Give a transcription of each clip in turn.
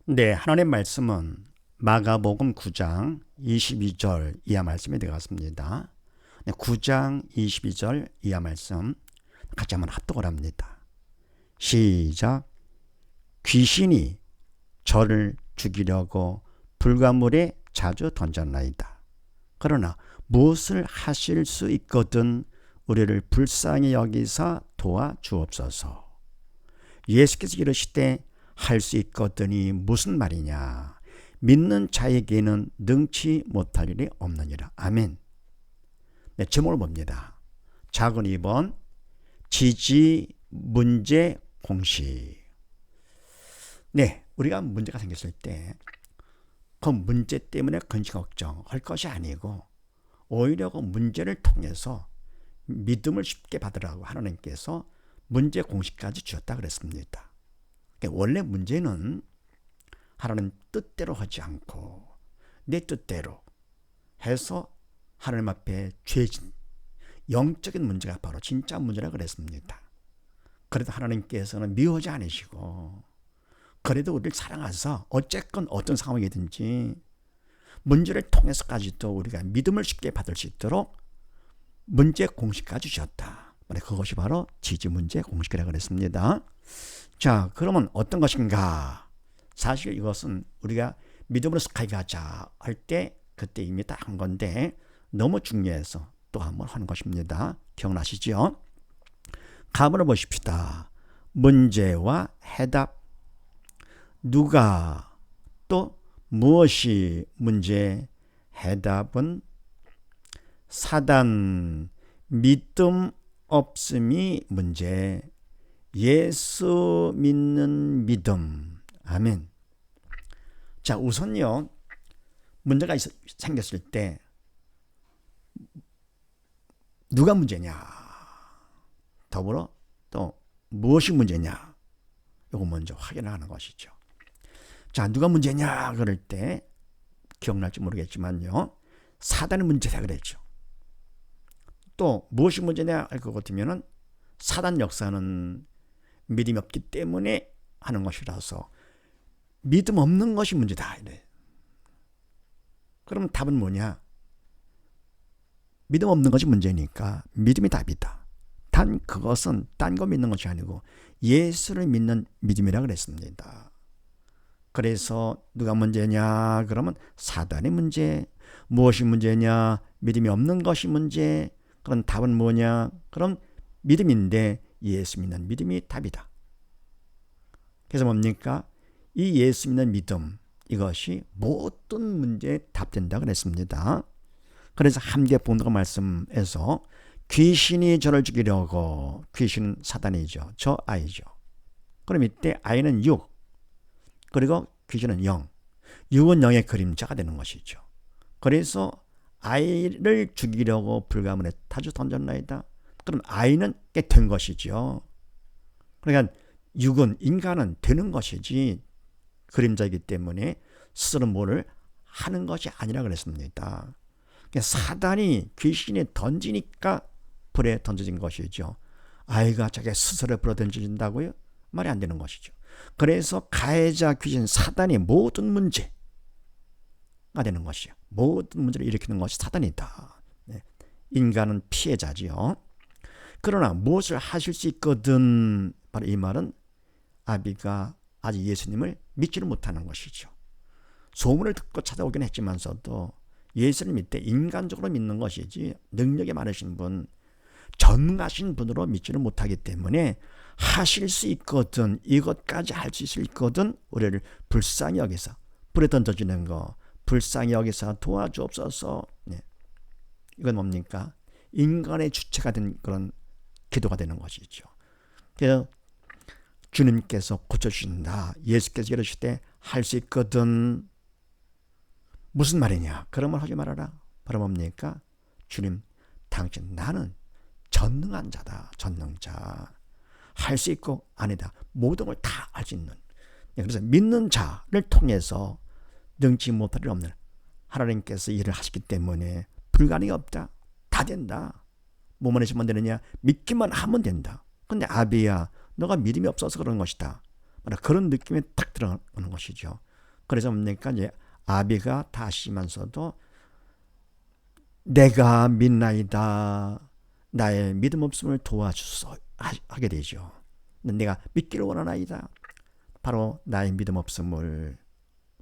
네, 하나님의 말씀은 마가복음 9장 22절 이하 말씀이 되었습니다. 네, 9장 22절 이하 말씀 같이 한번 합독을 합니다. 시작. 귀신이 저를 죽이려고 불가물에 자주 던졌나이다. 그러나 무엇을 하실 수 있거든 우리를 불쌍히 여기사 도와주옵소서. 예수께서 이르시되 할 수 있거든이 무슨 말이냐. 믿는 자에게는 능치 못할 일이 없느니라. 아멘. 네, 제목을 봅니다. 작은 2번 지지 문제 공식. 네, 우리가 문제가 생겼을 때 그 문제 때문에 근심 걱정할 것이 아니고 오히려 그 문제를 통해서 믿음을 쉽게 받으라고 하나님께서 문제 공식까지 주었다 그랬습니다. 원래 문제는 하나님 뜻대로 하지 않고 내 뜻대로 해서 하나님 앞에 죄진 영적인 문제가 바로 진짜 문제라 그랬습니다. 그래도 하나님께서는 미워하지 않으시고 그래도 우리를 사랑하사 어쨌건 어떤 상황이든지 문제를 통해서까지도 우리가 믿음을 쉽게 받을 수 있도록 문제 공식까지 주셨다. 그것이 바로 지지 문제 공식이라고 그랬습니다. 자, 그러면 어떤 것인가? 사실 이것은 우리가 믿음으로 스카이 가자 할 때 그때 이미 다 한 건데 너무 중요해서 또 한번 하는 것입니다. 기억나시죠? 가문을 보십시다. 문제와 해답. 누가 또 무엇이 문제, 해답은 사단, 믿음 없음이 문제, 예수 믿는 믿음. 아멘. 자, 우선요, 문제가 생겼을 때 누가 문제냐, 더불어 또 무엇이 문제냐, 이거 먼저 확인하는 것이죠. 자, 누가 문제냐 그럴 때 기억날지 모르겠지만요, 사단의 문제다 그랬죠. 또 무엇이 문제냐 할 것 같으면은 사단 역사는 믿음이 없기 때문에 하는 것이라서 믿음 없는 것이 문제다. 이래. 그럼 답은 뭐냐? 믿음 없는 것이 문제니까 믿음이 답이다. 단 그것은 딴 거 믿는 것이 아니고 예수를 믿는 믿음이라 그랬습니다. 그래서 누가 문제냐 그러면 사단의 문제. 무엇이 문제냐? 믿음이 없는 것이 문제. 그럼 답은 뭐냐? 그럼 믿음인데 예수 믿는 믿음이 답이다. 그래서 뭡니까? 이 예수 믿는 믿음, 이것이 모든 문제에 답된다 그랬습니다. 그래서 함께 본다고 말씀에서 귀신이 저를 죽이려고, 귀신은 사단이죠. 저 아이죠. 그럼 이때 아이는 6, 그리고 귀신은 0. 6은 0의 그림자가 되는 것이죠. 그래서 아이를 죽이려고 불가문에 타주 던졌나이다. 그럼 아이는 된 것이죠. 그러니까 6은 인간은 되는 것이지 그림자이기 때문에 스스로 뭐를 하는 것이 아니라 그랬습니다. 사단이 귀신이 던지니까 불에 던져진 것이죠. 아이가 자기 스스로 불에 던져진다고요? 말이 안 되는 것이죠. 그래서 가해자 귀신 사단이 모든 문제가 되는 것이요. 모든 문제를 일으키는 것이 사단이다. 인간은 피해자지요. 그러나 무엇을 하실 수 있거든. 바로 이 말은 아비가 아직 예수님을 믿지를 못하는 것이죠. 소문을 듣고 찾아오긴 했지만서도 예수를 믿되 인간적으로 믿는 것이지 능력이 많으신 분, 전능하신 분으로 믿지를 못하기 때문에 하실 수 있거든, 이것까지 할 수 있거든 우리를 불쌍히 여기서 불에 던져주는 거, 불쌍히 여기서 도와주옵소서. 이건 뭡니까? 인간의 주체가 된 그런 기도가 되는 것이죠. 그래서 주님께서 고쳐주신다. 예수께서 이러시되 할 수 있거든. 무슨 말이냐? 그런 말 하지 말아라. 바로 뭡니까? 주님, 당신 나는 전능한 자다. 전능자. 할 수 있고 아니다. 모든 걸 다 할 수 있는. 그래서 믿는 자를 통해서 능치 못할 일 없는 하나님께서 일을 하시기 때문에 불가능이 없다. 다 된다. 뭐만 해주면 되느냐? 믿기만 하면 된다. 근데 아비야, 너가 믿음이 없어서 그런 것이다. 그런 느낌이 딱 들어가는 것이죠. 그래서 뭡니까? 이제 아비가 다시면서도 내가 믿나이다. 나의 믿음 없음을 도와주소 하게 되죠. 내가 믿기를 원하나이다. 바로 나의 믿음 없음을,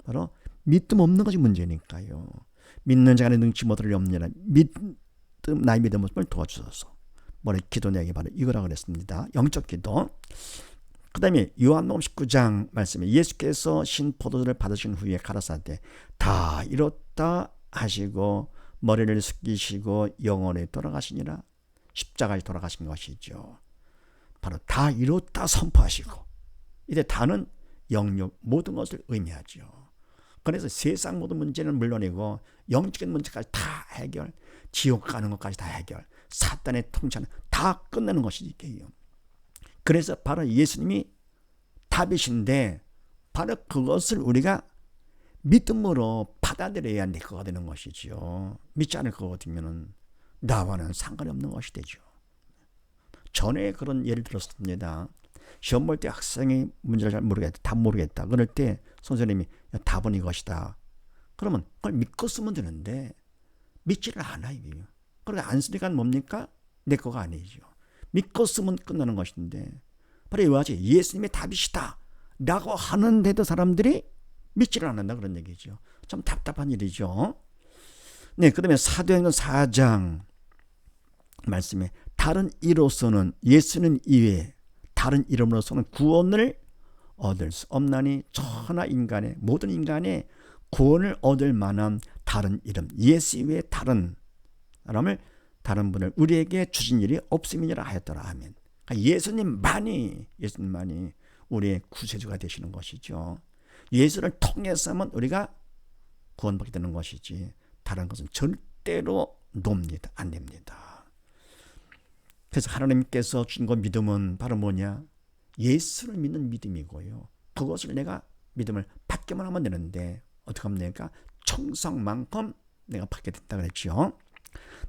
바로 믿음 없는 것이 문제니까요. 믿는 자가 능치 못할 리 없느니라. 나의 믿음 없음을 도와주소서. 뭐래 기도 내용이 바로 이거라고 그랬습니다. 영적 기도. 그 다음에 요한복음 19장 말씀에 예수께서 신 포도주를 받으신 후에 가라사대 다 이뤘다 하시고 머리를 숙이시고 영원히 돌아가시니라. 십자가에 돌아가신 것이죠. 바로 다 이뤘다 선포하시고, 이때 다는 영역 모든 것을 의미하죠. 그래서 세상 모든 문제는 물론이고 영적인 문제까지 다 해결, 지옥 가는 것까지 다 해결, 사탄의 통치는 다 끝내는 것이 이게요. 그래서 바로 예수님이 답이신데, 바로 그것을 우리가 믿음으로 받아들여야 내 거가 되는 것이죠. 믿지 않을 것 같으면 나와는 상관이 없는 것이 되죠. 전에 그런 예를 들었습니다. 시험 볼 때 학생이 문제를 잘 모르겠다, 답 모르겠다. 그럴 때 선생님이 답은 이것이다. 그러면 그걸 믿고 쓰면 되는데 믿지를 않아요. 그렇게 안 쓰니까 뭡니까? 내 거가 아니죠. 믿고 쓰면 끝나는 것인데, 바로 이와 같이 예수님의 답이시다 라고 하는데도 사람들이 믿지를 않는다, 그런 얘기죠. 참 답답한 일이죠. 네, 그 다음에 사도행전 4장 말씀에 다른 이로서는, 예수는 이외에 다른 이름으로서는 구원을 얻을 수 없나니 천하 인간의, 모든 인간의 구원을 얻을 만한 다른 이름, 예수 이외에 다른 사람을, 다른 분을 우리에게 주신 일이 없음이니라 하였더라. 아멘. 그러니까 예수님만이 우리의 구세주가 되시는 것이죠. 예수를 통해서만 우리가 구원받게 되는 것이지 다른 것은 절대로 놉니다. 안 됩니다. 그래서 하나님께서 주신 그 믿음은 바로 뭐냐? 예수를 믿는 믿음이고요. 그것을 내가 믿음을 받기만 하면 되는데 어떻게 하면 되니까? 청성만큼 내가 받게 된다 그랬죠.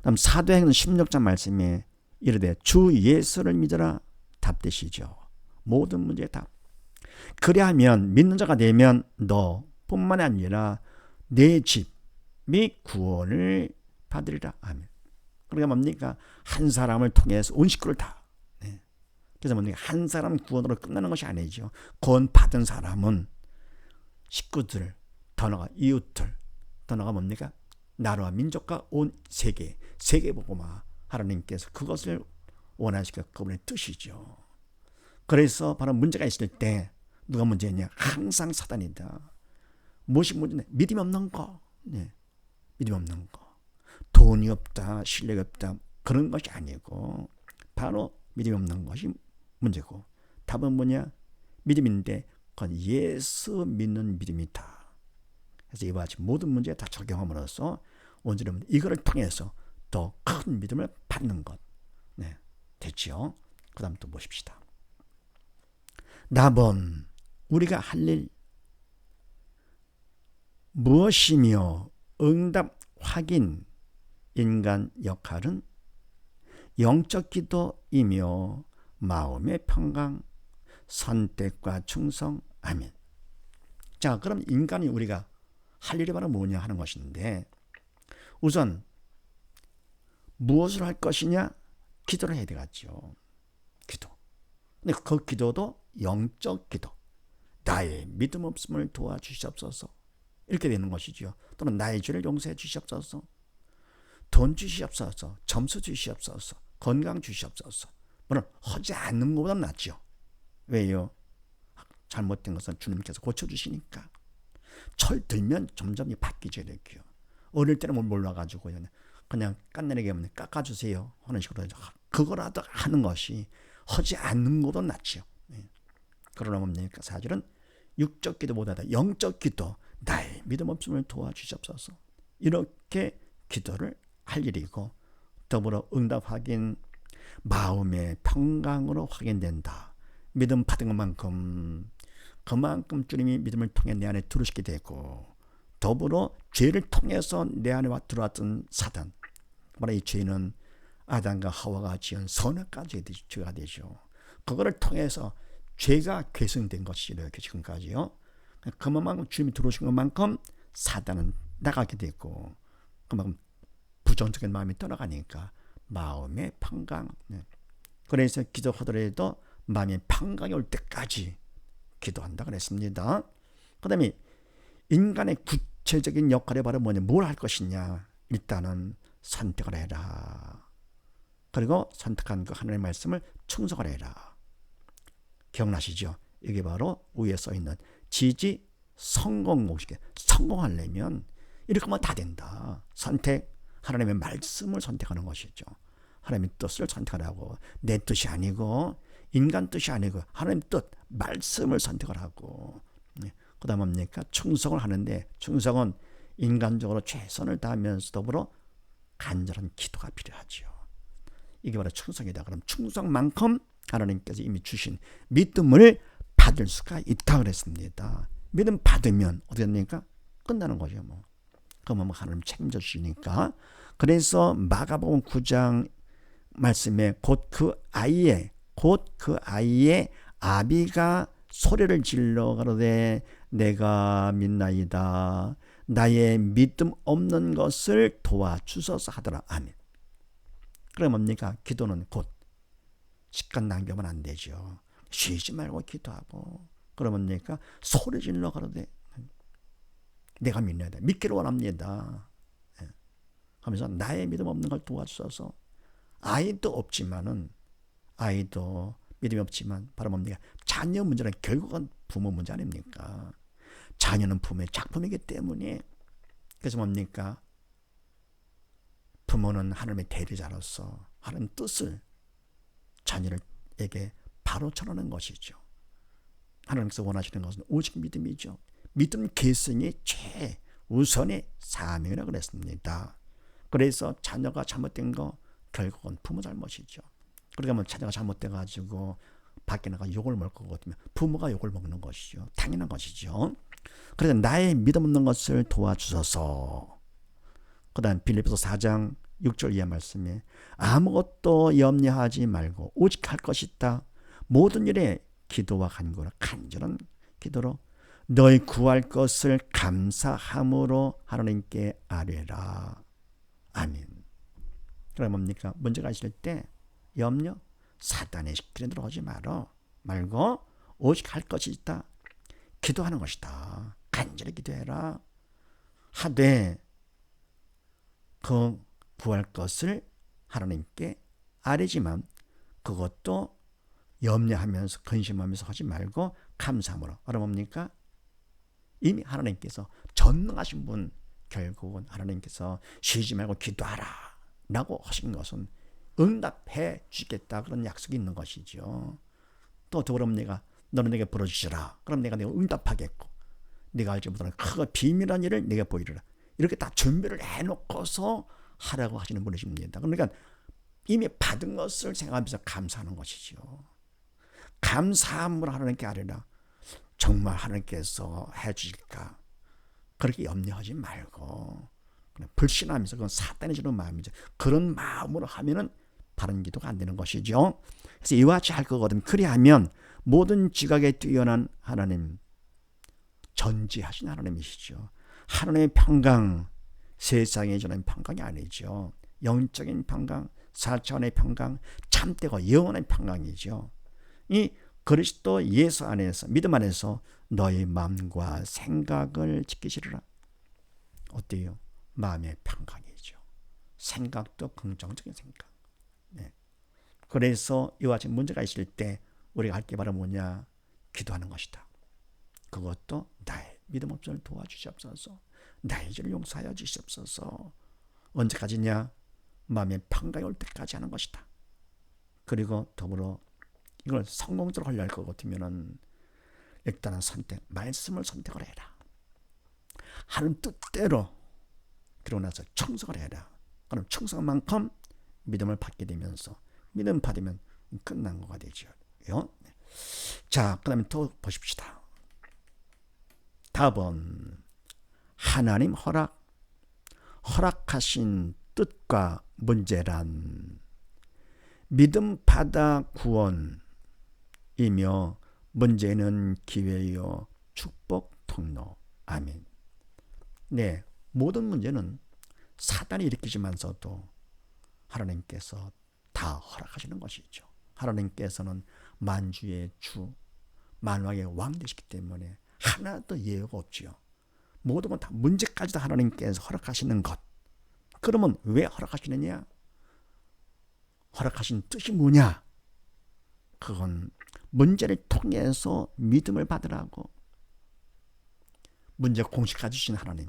다음 사도행전 16장 말씀에 이르되 주 예수를 믿으라 답되시죠. 모든 문제의 답. 그리하면 믿는 자가 되면 너뿐만 아니라 내 집이 구원을 받으리라. 아멘. 그러니까 뭡니까? 한 사람을 통해서 온 식구를 다. 네. 그래서 뭡니까? 한 사람 구원으로 끝나는 것이 아니죠. 구원 받은 사람은 식구들, 더 나아가 이웃들, 더 나아가 뭡니까? 나라와 민족과 온 세계 복음화 하나님께서 그것을 원하시고 그분의 뜻이죠. 그래서 바로 문제가 있을 때 누가 문제냐? 항상 사단이다. 무엇이 문제냐? 믿음이 없는 거. 네. 믿음이 없는 거. 돈이 없다, 실력이 없다, 그런 것이 아니고 바로 믿음이 없는 것이 문제고, 답은 뭐냐? 믿음인데 그건 예수 믿는 믿음이다. 그래서 이와 같이 모든 문제에 다 적용함으로써 온전히 이거를 통해서 더 큰 믿음을 받는 것. 네, 됐죠? 그 다음 또 보십시다. 답은 우리가 할 일 무엇이며 응답 확인 인간 역할은 영적 기도이며 마음의 평강, 선택과 충성. 아멘. 자, 그럼 인간이 우리가 할 일이 바로 뭐냐 하는 것인데, 우선 무엇을 할 것이냐? 기도를 해야 되겠죠. 기도. 근데 그 기도도 영적 기도. 나의 믿음 없음을 도와주시옵소서. 이렇게 되는 것이죠. 또는 나의 죄를 용서해 주시옵소서. 돈 주시옵소서. 점수 주시옵소서. 건강 주시옵소서. 물론 하지 않는 것보다 낫죠. 왜요? 잘못된 것은 주님께서 고쳐주시니까. 철 들면 점점 바뀌게 되고요. 어릴 때는 뭘 몰라가지고 그냥 깐내리게 하면 깎아주세요 하는 식으로 그거라도 하는 것이 하지 않는 것도 낫죠. 그러나 뭡니까? 사실은 육적 기도보다 영적 기도, 나의 믿음 없음을 도와주시옵소서. 이렇게 기도를 할 일이고, 더불어 응답 확인, 마음의 평강으로 확인된다. 믿음 받은 것만큼 그만큼 주님이 믿음을 통해 내 안에 들어오시게 되고, 더불어 죄를 통해서 내 안에 들어왔던 사단, 바로 이 죄는 아담과 하와가 지은 선악까지 죄가 되죠. 그거를 통해서 죄가 계승된 것이죠. 지금까지요. 그만큼 주님이 들어오신 것만큼 사단은 나가게 되고 그만큼 부정적인 마음이 떠나가니까 마음의 평강. 그래서 기도하더라도 마음의 평강이 올 때까지 기도한다 그랬습니다. 그 다음에 인간의 구체적인 역할이 바로 뭐냐, 뭘 할 것이냐. 일단은 선택을 해라. 그리고 선택한 그 하나님의 말씀을 충성을 해라. 기억나시죠? 이게 바로 위에 써있는 지지 성공 공식. 성공하려면 이렇게 하면 다 된다. 선택, 하나님의 말씀을 선택하는 것이죠. 하나님의 뜻을 선택하라고. 내 뜻이 아니고 인간 뜻이 아니고 하나님 뜻, 말씀을 선택을 하고, 그 다음 뭡니까? 충성을 하는데, 충성은 인간적으로 최선을 다하면서 더불어 간절한 기도가 필요하죠. 이게 바로 충성이다. 그럼 충성만큼 하나님께서 이미 주신 믿음을 받을 수가 있다 그랬습니다. 믿음 받으면 어떻게 됩니까? 끝나는 거죠. 그러면 하나님 책임져 주시니까. 그래서 마가복음 9장 말씀에 곧 그 아이의 아비가 소리를 질러 가로되 내가 믿나이다. 나의 믿음 없는 것을 도와주소서 하더라. 아멘. 그럼 뭡니까? 기도는 곧 시간 낭비하면 안 되죠. 쉬지 말고 기도하고. 그러면 뭡니까? 소리 질러 가로되 내가 믿나이다. 믿기를 원합니다. 하면서 나의 믿음 없는 걸 도와주소서. 아이도 믿음이 없지만 바로 뭡니까? 자녀 문제는 결국은 부모 문제 아닙니까? 자녀는 부모의 작품이기 때문에. 그래서 뭡니까? 부모는 하나님의 대리자로서 하나님 뜻을 자녀에게 바로 전하는 것이죠. 하나님께서 원하시는 것은 오직 믿음이죠. 믿음 계승이 최우선의 사명이라고 그랬습니다. 그래서 자녀가 잘못된 거 결국은 부모 잘못이죠. 그러니까 자녀가 잘못돼가지고 밖에 나가 욕을 먹을 것 같으면 부모가 욕을 먹는 것이죠. 당연한 것이죠. 그래서 나의 믿음 없는 것을 도와주소서. 그 다음 빌립보서 4장 6절 이하 말씀에 아무것도 염려하지 말고 오직 할 것이 있다. 모든 일에 기도와 간절한 기도로 너희 구할 것을 감사함으로 하나님께 아뢰라. 아멘. 그럼 뭡니까? 문제가 있을 때 염려, 사단의 길에 들어오지 말고 오직 할 것이 있다. 기도하는 것이다. 간절히 기도해라. 하되 그 구할 것을 하나님께 아뢰지만 그것도 염려하면서 근심하면서 하지 말고 감사함으로. 그럼 뭡니까? 이미 하나님께서 전능하신 분, 결국은 하나님께서 쉬지 말고 기도하라 라고 하신 것은 응답해 주겠다, 그런 약속이 있는 것이죠. 또 더불어 너는 내게 부르짖으라. 그럼 내가 응답하겠고 네가 알지 못하는 크고 비밀한 일을 내게 보이리라. 이렇게 다 준비를 해놓고서 하라고 하시는 분이십니다. 그러니까 이미 받은 것을 생각하면서 감사하는 것이죠. 감사함으로 하나님께 아뢰라. 정말 하나님께서 해주실까? 그렇게 염려하지 말고 그냥 불신하면서, 그건 사탄이 주는 마음이죠. 그런 마음으로 하면은 바른 기도가 안 되는 것이죠. 그래서 이와 같이 할 거거든. 그리하면 모든 지각에 뛰어난 하나님, 전지하신 하나님이시죠. 하나님의 평강, 세상에 주는 평강이 아니죠. 영적인 평강, 4차원의 평강, 참되고 영원한 평강이죠. 이 그리스도 예수 안에서, 믿음 안에서 너희 마음과 생각을 지키시리라. 어때요? 마음의 평강이죠. 생각도 긍정적인 생각. 네. 그래서 이와 같이 문제가 있을 때 우리가 할 게 바로 뭐냐? 기도하는 것이다. 그것도 나의 믿음 없음을 도와주시옵소서. 나의 죄를 용서하여 주시옵소서. 언제까지냐? 마음의 평강이 올 때까지 하는 것이다. 그리고 더불어 이걸 성공적으로 하려 할 것 같으면은 일단은 말씀을 선택을 해라. 하나님 뜻대로. 그러고 나서 충성을 해라. 그럼 충성만큼 믿음을 받게 되면서 믿음 받으면 끝난 거가 되죠. 자, 그 다음에 또 보십시다. 답은 하나님 허락하신 뜻과 문제란 믿음 받아 구원이며 문제는 기회요 축복 통로. 아멘. 네, 모든 문제는 사단이 일으키지만서도 하나님께서 다 허락하시는 것이죠. 하나님께서는 만주의 주, 만왕의 왕 되시기 때문에 하나도 예외가 없지요. 모든 건 다 문제까지도 하나님께서 허락하시는 것. 그러면 왜 허락하시느냐? 허락하신 뜻이 뭐냐? 그건 문제를 통해서 믿음을 받으라고. 문제 공식까지 주신 하나님,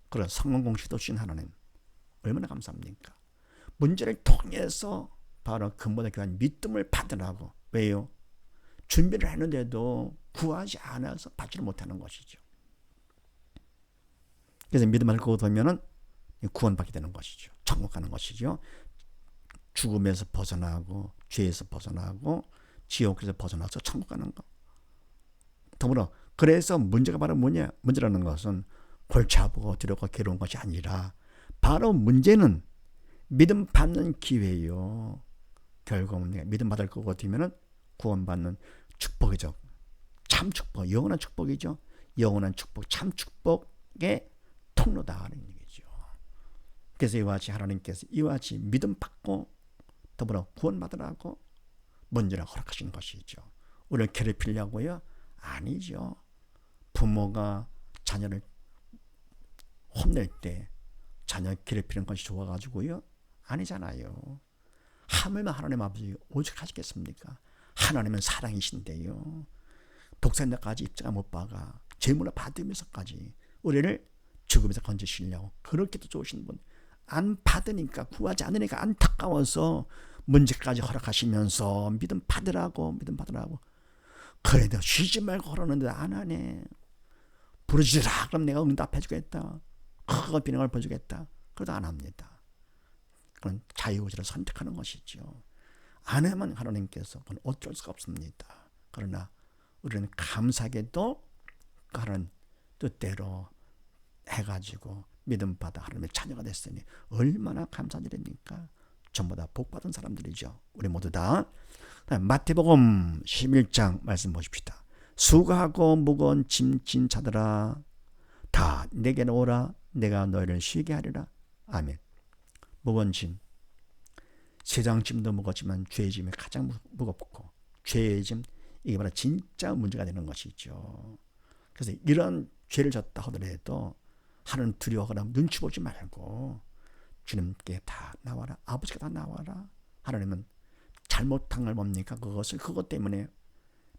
그런 성공 공식도 주신 하나님, 얼마나 감사합니까? 문제를 통해서 바로 근본에 교한 믿음을 받으라고. 왜요? 준비를 했는데도 구하지 않아서 받지를 못하는 것이죠. 그래서 믿음을 갖고 되면은 구원받게 되는 것이죠. 천국 가는 것이죠. 죽음에서 벗어나고 죄에서 벗어나고 지옥에서 벗어나서 천국 가는 것. 더불어 그래서 문제가 바로 뭐냐? 문제라는 것은 골치 아프고 두렵고 괴로운 것이 아니라 바로 문제는 믿음 받는 기회요. 결국은 내가 믿음 받을 것 같으면 구원받는 축복이죠. 참 축복, 영원한 축복이죠. 영원한 축복, 참 축복의 통로다라는 얘기죠. 그래서 이와 같이 하나님께서 이와 같이 믿음 받고 더불어 구원받으라고 문제를 허락하시는 것이죠. 우리를 괴롭히려고요? 아니죠. 부모가 자녀를 혼낼 때 자녀 괴롭히는 것이 좋아가지고요? 아니잖아요. 하물며 하나님 아버지 오직 하시겠습니까? 하나님은 사랑이신데요. 독생자까지 입장을 못 박아 재물을 받으면서까지 우리를 죽음에서 건지시려고 그렇게도 좋으신 분. 안 받으니까 구하지 않으니까 안타까워서 문제까지 허락하시면서 믿음 받으라고. 그래도 쉬지 말고 그러는데 안 하네. 부르짖으라 그럼 내가 응답해 주겠다. 그거 비명을 보여주겠다. 그래도 안 합니다. 그건 자유의지를 선택하는 것이죠. 안 하면 하나님께서 그건 어쩔 수가 없습니다. 그러나 우리는 감사하게도 그런 뜻대로 해가지고 믿음 받아 하나님의 자녀가 됐으니 얼마나 감사드립니까? 전부 다 복받은 사람들이죠. 우리 모두 다. 마태복음 11장 말씀 보십시다. 수고하고 무거운 짐 진 자들아 다 내게로 오라. 내가 너희를 쉬게 하리라. 아멘. 무거운 짐. 세상 짐도 무겁지만 죄의 짐이 가장 무겁고 죄의 짐 이게 바로 진짜 문제가 되는 것이죠. 그래서 이런 죄를 졌다 하더라도 하나님 두려워하거나 눈치 보지 말고 주님께 다 나와라. 아버지께 다 나와라. 하나님은 잘못한 걸 뭡니까? 그것 때문에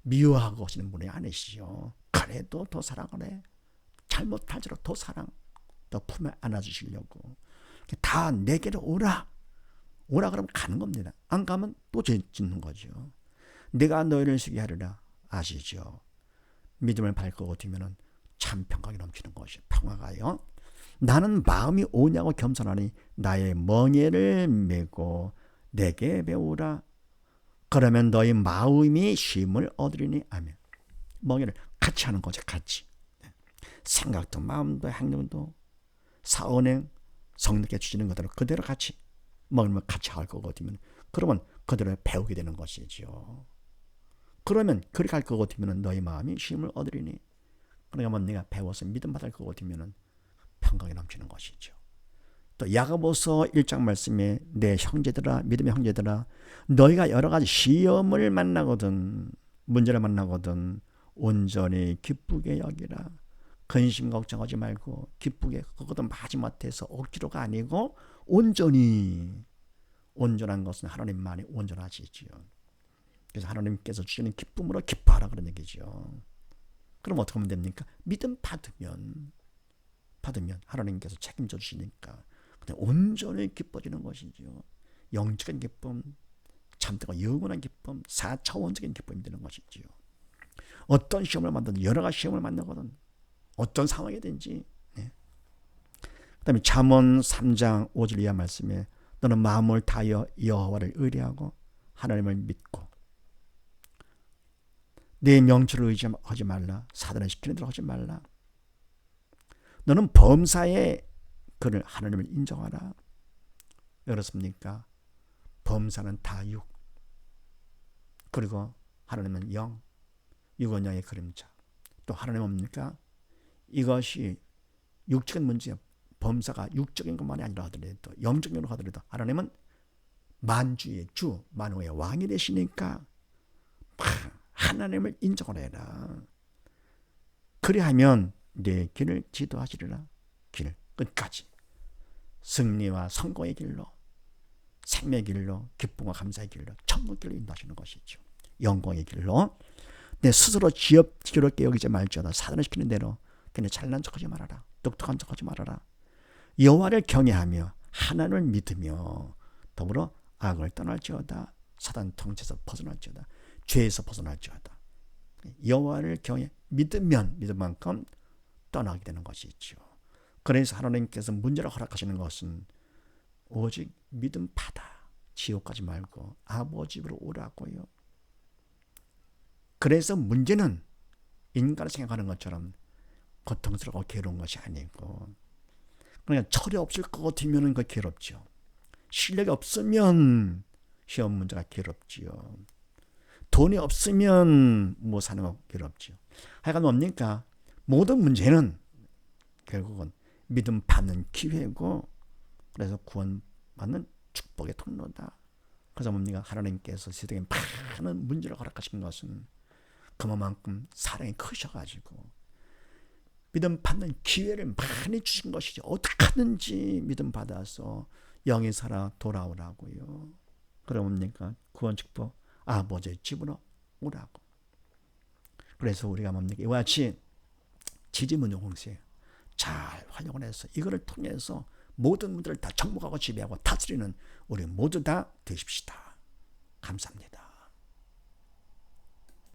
미워하고 하시는 분이 아니시죠. 그래도 더 사랑을 해. 잘못할수록 더 사랑, 더 품에 안아주시려고. 다 내게로 오라. 오라 그러면 가는 겁니다. 안 가면 또 죄 짓는 거죠. 내가 너희를 쉬게 하리라. 아시죠? 믿음을 밟고 뛰면 참 평강이 넘치는 것이 평화가요. 나는 마음이 오냐고 겸손하니 나의 멍에를 메고 내게 배우라. 그러면 너희 마음이 쉼을 얻으리니. 아멘. 멍에를 같이 하는 거죠. 같이. 생각도 마음도 행동도 사언행 성령께 주시는 것대로 그대로 같이 먹으면 같이 할 거거든요. 그러면 그대로 배우게 되는 것이죠. 그러면 그렇게 할 거거든요. 너희 마음이 쉼을 얻으리니. 그러니까 네가 배워서 믿음 받을 거거든요. 평강이 넘치는 것이죠. 또 야고보서 1장 말씀에 내 형제들아 믿음의 형제들아 너희가 여러 가지 시험을 만나거든 문제를 만나거든 온전히 기쁘게 여기라. 근심 걱정하지 말고 기쁘게 그것도 마지못해서 억지로가 아니고 온전히. 온전한 것은 하나님만이 온전하시지요. 그래서 하나님께서 주시는 기쁨으로 기뻐하라 그런 얘기죠. 그럼 어떻게 하면 됩니까? 믿음 받으면 하나님께서 책임져 주시니까 온전히 기뻐지는 것이죠. 영적인 기쁨, 참되고 영원한 기쁨, 4차원적인 기쁨이 되는 것이지요. 어떤 시험을 만나든 여러 가지 시험을 만나거든 어떤 상황이든지. 네. 그 다음에 잠언 3장 5절 이하 말씀에 너는 마음을 다하여 여호와를 의뢰하고 하나님을 믿고 내 명철을 의지하지 말라. 사단을 시키는 대로 하지 말라. 너는 범사에 그를 하나님을 인정하라. 왜 그렇습니까? 범사는 다 육, 그리고 하나님은 영, 육은 영의 그림자. 또 하나님 뭡니까? 이것이 육적인 문제, 범사가 육적인 것만이 아니라 하더라도 영적인 걸 하더라도 하나님은 만주의 주, 만왕의 왕이 되시니까 하나님을 인정을 해라. 그리하면 내 길을 지도하시리라. 길 끝까지 승리와 성공의 길로, 생명의 길로, 기쁨과 감사의 길로, 천국 길로 인도하시는 것이죠. 영광의 길로. 내 스스로 지겹게 여기지 말지어다. 사단을 시키는 대로 그냥 잘난 척하지 말아라. 똑똑한 척하지 말아라. 여호와를 경외하며 하나님을 믿으며 더불어 악을 떠날지어다. 사단 통치에서 벗어날지어다. 죄에서 벗어날지어다. 여호와를 경외 믿으면 믿을 만큼 떠나게 되는 것이죠. 그래서 하나님께서 문제를 허락하시는 것은 오직 믿음 받아. 지옥 가지 말고 아버지 집으로 오라고요. 그래서 문제는 인간이 생각하는 것처럼 고통스럽고 괴로운 것이 아니고, 그냥 철이 없을 것 같으면 그 괴롭죠. 실력이 없으면 시험 문제가 괴롭지요. 돈이 없으면 뭐 사는 거 괴롭죠. 하여간 뭡니까? 모든 문제는 결국은 믿음 받는 기회고, 그래서 구원받는 축복의 통로다. 그래서 뭡니까? 하나님께서 세상에 많은 문제를 허락하신 것은 그만큼 사랑이 크셔가지고 믿음 받는 기회를 많이 주신 것이죠. 어떻게 하든지 믿음 받아서 영이 살아 돌아오라고요. 그러니까 구원 축복 아버지의 집으로 오라고. 그래서 우리가 뭡니까? 이와 같이 지지문의 홍세 잘 활용을 해서 이거를 통해서 모든 문제를 다 정복하고 지배하고 다스리는 우리 모두 다 되십시다. 감사합니다.